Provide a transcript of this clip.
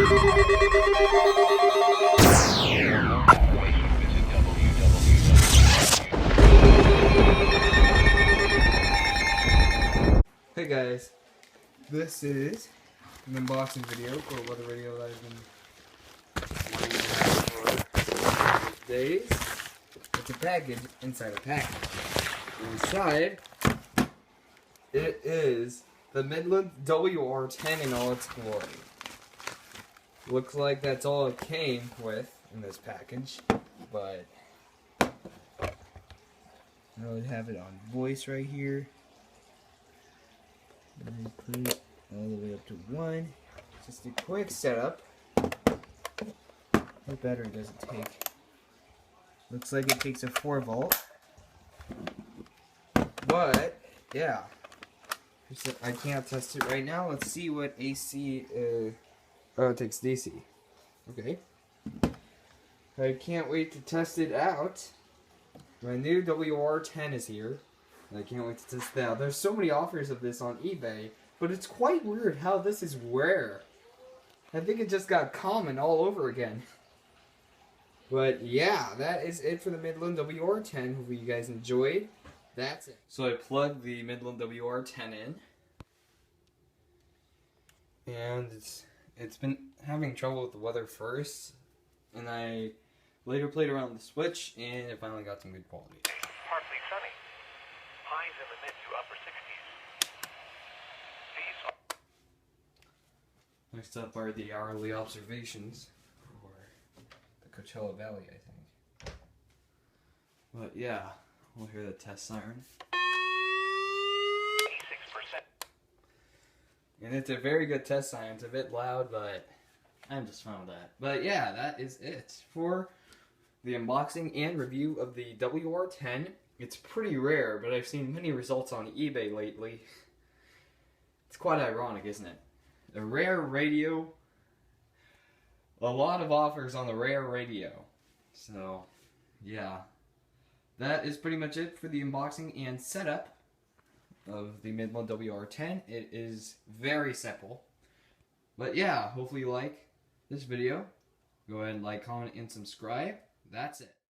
Hey guys, this is an unboxing video for weather radio that I've been wanting to have for days. It's a package inside a package. Inside, it is the Midland WR-10 in all its glory. Looks like that's all it came with in this package, but I really have it on voice right here. Let me put it all the way up to 1. Just a quick setup. What battery does it take? Looks like it takes a 4-volt. But, yeah. I can't test it right now. Let's see what AC oh, it takes DC. Okay. I can't wait to test it out. My new WR-10 is here. I can't wait to test that out. There's so many offers of this on eBay, but it's quite weird how this is rare. I think it just got common all over again. But yeah, that is it for the Midland WR-10. Hopefully you guys enjoyed. That's it. So I plugged the Midland WR-10 in. And it's been having trouble with the weather first. And I later played around with the switch, and it finally got some good quality. Partly sunny. Highs in the mid to upper 60s. Next up are the hourly observations for the Coachella Valley, I think. But yeah, we'll hear the test siren. 86%. And it's a very good test siren. It's a bit loud, but I'm just fine with that. But yeah, that is it for the unboxing and review of the WR-10. It's pretty rare, but I've seen many results on eBay lately. It's quite ironic, isn't it? A rare radio. A lot of offers on the rare radio. So, yeah. That is pretty much it for the unboxing and setup of the Midland WR-10. It is very simple. But yeah, hopefully you like this video. Go ahead and like, comment, and subscribe. That's it.